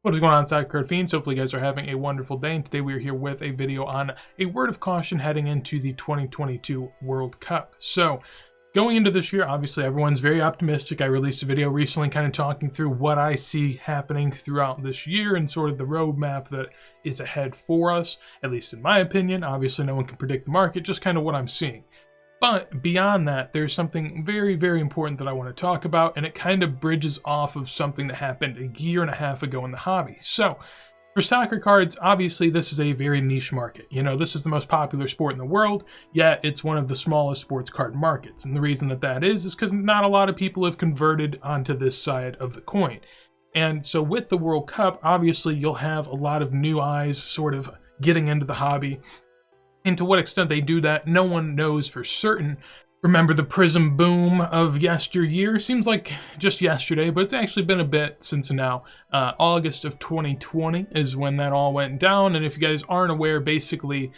What is going on, Soccer Card Fiends? Hopefully you guys are having a wonderful day, and today we are here with a video on a word of caution heading into the 2022 World Cup. So, going into this year, obviously everyone's very optimistic. I released a video recently kind of talking through what I see happening throughout this year and sort of the roadmap that is ahead for us, at least in my opinion. Obviously no one can predict the market, just kind of what I'm seeing. But beyond that, there's something very, very important that I want to talk about, and it kind of bridges off of something that happened a year and a half ago in the hobby. So, for soccer cards, obviously this is a very niche market. You know, this is the most popular sport in the world, yet it's one of the smallest sports card markets. And the reason that is because not a lot of people have converted onto this side of the coin. And so with the World Cup, obviously you'll have a lot of new eyes sort of getting into the hobby. And to what extent they do that, no one knows for certain. Remember the Prism boom of yesteryear? Seems like just yesterday, but it's actually been a bit since now. August of 2020 is when that all went down. And if you guys aren't aware, basically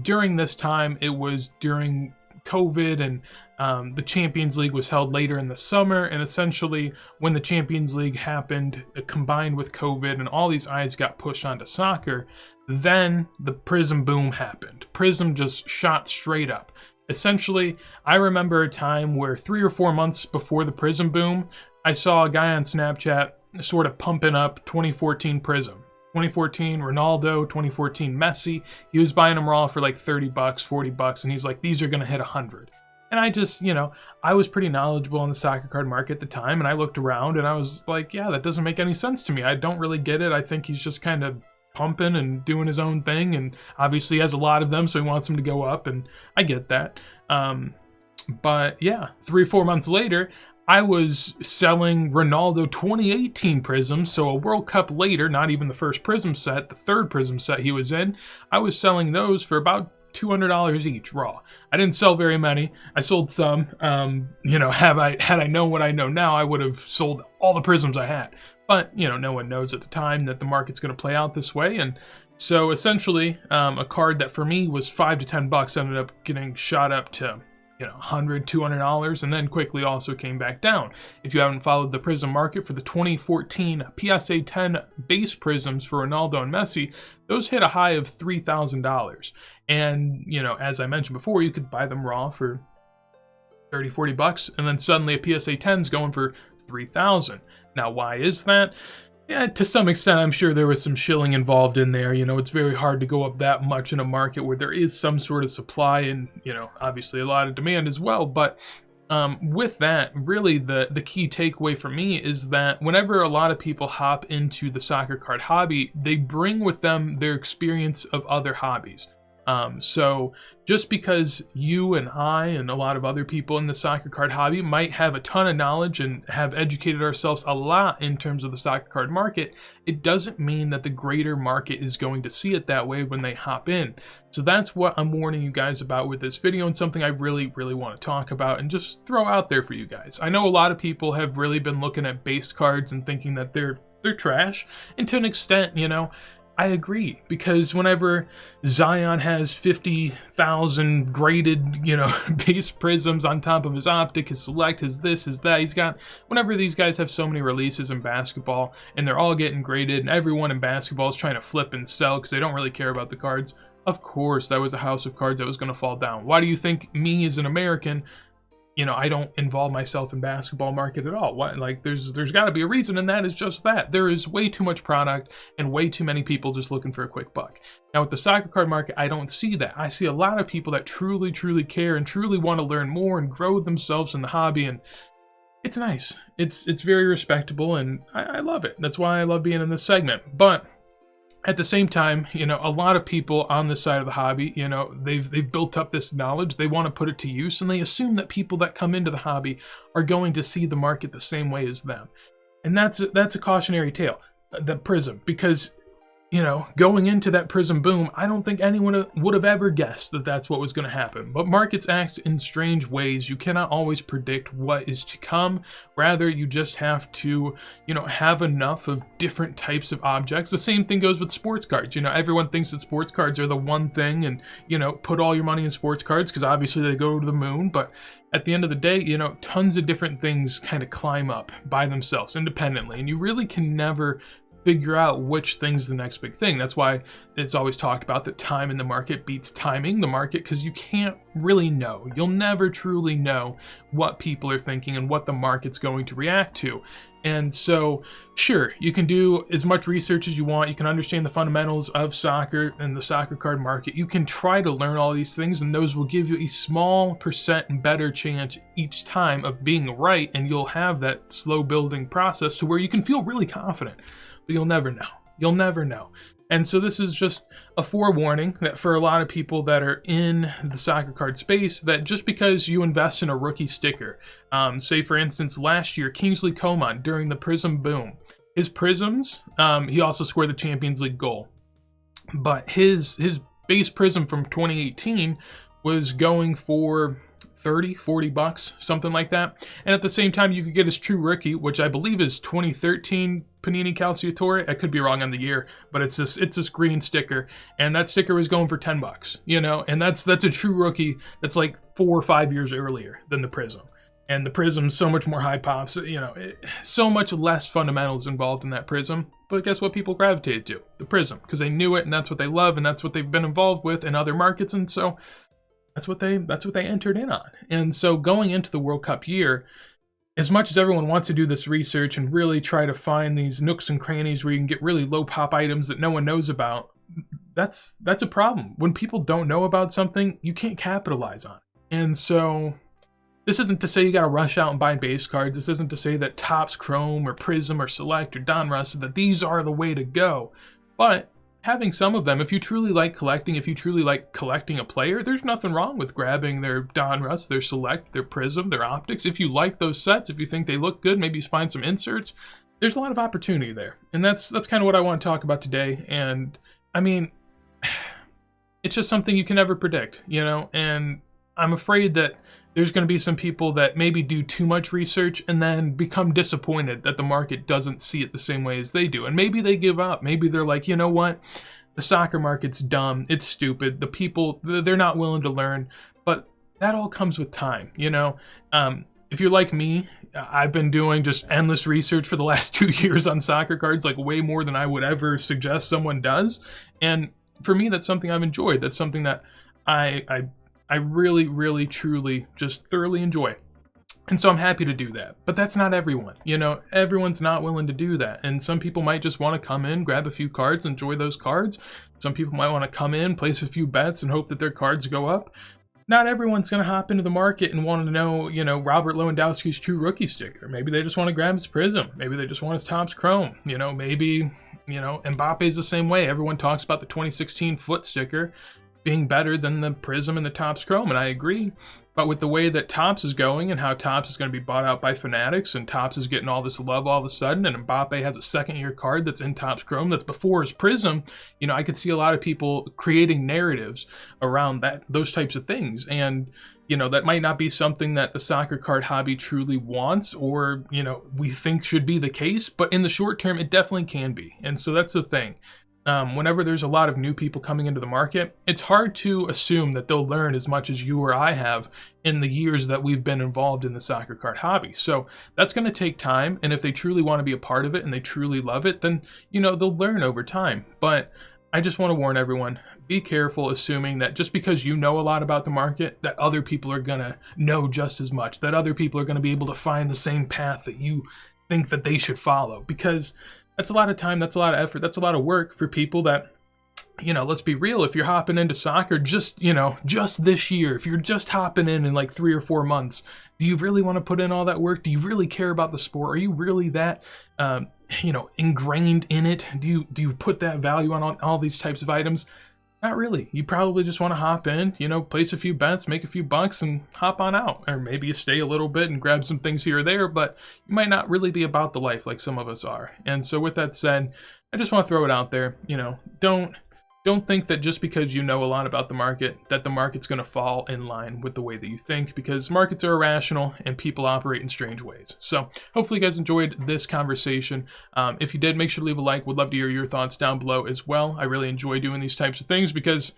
during this time, it was during COVID, and the Champions League was held later in the summer, and essentially when the Champions League happened, combined with COVID and all these eyes got pushed onto soccer, then the Prism boom happened. Prism just shot straight up. Essentially, I remember a time where 3 or 4 months before the Prism boom, I saw a guy on Snapchat sort of pumping up 2014 Prism. 2014 Ronaldo, 2014 Messi. He was buying them raw for like 30 bucks, 40 bucks, and he's like, these are going to hit 100. And I just, I was pretty knowledgeable in the soccer card market at the time, and I looked around and I was like, yeah, that doesn't make any sense to me. I don't really get it. I think he's just kind of pumping and doing his own thing, and obviously he has a lot of them, so he wants them to go up, and I get that. But yeah, 3 or 4 months later, I was selling Ronaldo 2018 Prisms, so a World Cup later, not even the first Prism set, the third Prism set he was in, I was selling those for about $200 each raw. I didn't sell very many. I sold some. Had I known what I know now, I would have sold all the Prisms I had. But, no one knows at the time that the market's going to play out this way. And so essentially, a card that for me was $5 to $10 ended up getting shot up to $100, $200, and then quickly also came back down. If you haven't followed the Prism market for the 2014 PSA 10 base Prisms for Ronaldo and Messi, those hit a high of $3,000. And, as I mentioned before, you could buy them raw for 30, 40 bucks, and then suddenly a PSA 10's going for $3,000. Now, why is that? Yeah, to some extent, I'm sure there was some shilling involved in there. It's very hard to go up that much in a market where there is some sort of supply and, obviously a lot of demand as well. But with that, really the key takeaway for me is that whenever a lot of people hop into the soccer card hobby, they bring with them their experience of other hobbies. So just because you and I and a lot of other people in the soccer card hobby might have a ton of knowledge and have educated ourselves a lot in terms of the soccer card market, it doesn't mean that the greater market is going to see it that way when they hop in. So that's what I'm warning you guys about with this video, and something I really, really want to talk about and just throw out there for you guys. I know a lot of people have really been looking at base cards and thinking that they're trash, and to an extent, I agree, because whenever Zion has 50,000 graded, base prisms on top of his optic, his select, his this, his that, whenever these guys have so many releases in basketball and they're all getting graded and everyone in basketball is trying to flip and sell because they don't really care about the cards, of course that was a house of cards that was going to fall down. Why do you think me as an American, I don't involve myself in basketball market at all? What, there's got to be a reason, and that is just that. There is way too much product and way too many people just looking for a quick buck. Now, with the soccer card market, I don't see that. I see a lot of people that truly, truly care and truly want to learn more and grow themselves in the hobby, and it's nice. It's very respectable, and I love it. That's why I love being in this segment. But at the same time, a lot of people on this side of the hobby, they've built up this knowledge, they want to put it to use, and they assume that people that come into the hobby are going to see the market the same way as them. And that's a cautionary tale, the Prism, because going into that Prism boom, I don't think anyone would have ever guessed that that's what was going to happen. But markets act in strange ways. You cannot always predict what is to come. Rather, you just have to, have enough of different types of objects. The same thing goes with sports cards. Everyone thinks that sports cards are the one thing, and, put all your money in sports cards because obviously they go to the moon. But at the end of the day, tons of different things kind of climb up by themselves independently, and you really can never figure out which thing's the next big thing. That's why it's always talked about that time in the market beats timing the market, because you can't really know. You'll never truly know what people are thinking and what the market's going to react to. And so, sure, you can do as much research as you want. You can understand the fundamentals of soccer and the soccer card market. You can try to learn all these things, and those will give you a small percent better chance each time of being right, and you'll have that slow building process to where you can feel really confident. But you'll never know. You'll never know. And so this is just a forewarning that for a lot of people that are in the soccer card space, that just because you invest in a rookie sticker, say for instance, last year, Kingsley Coman during the Prism boom, his Prisms, he also scored the Champions League goal. But his base Prism from 2018 was going for 30, 40 bucks, something like that. And at the same time, you could get his true rookie, which I believe is 2013 Panini Calciatore. I could be wrong on the year, but it's this green sticker, and that sticker was going for 10 bucks, you know, and that's a true rookie that's like 4 or 5 years earlier than the Prism. And the Prism's so much more high pops, you know, so much less fundamentals involved in that Prism. But guess what people gravitated to? The Prism, because they knew it, and that's what they love, and that's what they've been involved with in other markets, and so that's what they entered in on. And so going into the World Cup year, as much as everyone wants to do this research and really try to find these nooks and crannies where you can get really low pop items that no one knows about, that's a problem. When people don't know about something, you can't capitalize on it. And so this isn't to say you got to rush out and buy base cards. This isn't to say that Topps Chrome or Prism or Select or Donruss, that these are the way to go. But having some of them, if you truly like collecting, if you truly like collecting a player, there's nothing wrong with grabbing their Donruss, their Select, their Prism, their Optics. If you like those sets, if you think they look good, maybe you find some inserts, there's a lot of opportunity there. And that's kind of what I want to talk about today. And I mean, it's just something you can never predict, you know, and I'm afraid that there's going to be some people that maybe do too much research and then become disappointed that the market doesn't see it the same way as they do. And maybe they give up. Maybe they're like, you know what? The soccer market's dumb. It's stupid. The people, they're not willing to learn. But that all comes with time, you know? If you're like me, I've been doing just endless research for the last 2 years on soccer cards, like way more than I would ever suggest someone does. And for me, that's something I've enjoyed. That's something that I really, really, truly just thoroughly enjoy. And so I'm happy to do that. But that's not everyone. You know, everyone's not willing to do that. And some people might just want to come in, grab a few cards, enjoy those cards. Some people might want to come in, place a few bets, and hope that their cards go up. Not everyone's going to hop into the market and want to know, you know, Robert Lewandowski's true rookie sticker. Maybe they just want to grab his Prism. Maybe they just want his Topps Chrome. You know, maybe, you know, Mbappe's the same way. Everyone talks about the 2016 foot sticker being better than the Prism and the Topps Chrome, and I agree. But with the way that Topps is going and how Topps is going to be bought out by Fanatics, and Topps is getting all this love all of a sudden, and Mbappe has a second-year card that's in Topps Chrome that's before his Prism, you know, I could see a lot of people creating narratives around those types of things. And, you know, that might not be something that the soccer card hobby truly wants, or, you know, we think should be the case, but in the short term, it definitely can be. And so that's the thing. Whenever there's a lot of new people coming into the market, it's hard to assume that they'll learn as much as you or I have in the years that we've been involved in the soccer card hobby. So that's going to take time, and if they truly want to be a part of it and they truly love it, then, you know, they'll learn over time. But I just want to warn everyone, be careful assuming that just because you know a lot about the market, that other people are going to know just as much, that other people are going to be able to find the same path that you think that they should follow, because that's a lot of time, that's a lot of effort, that's a lot of work for people that, you know, let's be real, if you're hopping into soccer just this year, if you're just hopping in like 3 or 4 months, do you really want to put in all that work? Do you really care about the sport? Are you really that, you know, ingrained in it? Do you put that value on all these types of items? Not really. You probably just want to hop in, you know, place a few bets, make a few bucks, and hop on out. Or maybe you stay a little bit and grab some things here or there, but you might not really be about the life like some of us are. And so with that said, I just want to throw it out there. You know, don't think that just because you know a lot about the market, that the market's going to fall in line with the way that you think, because markets are irrational and people operate in strange ways. So hopefully you guys enjoyed this conversation. If you did, make sure to leave a like. Would love to hear your thoughts down below as well. I really enjoy doing these types of things because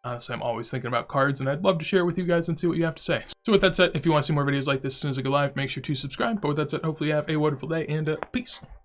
honestly, I'm always thinking about cards, and I'd love to share with you guys and see what you have to say. So with that said, if you want to see more videos like this as soon as I go live, make sure to subscribe. But with that said, hopefully you have a wonderful day, and peace.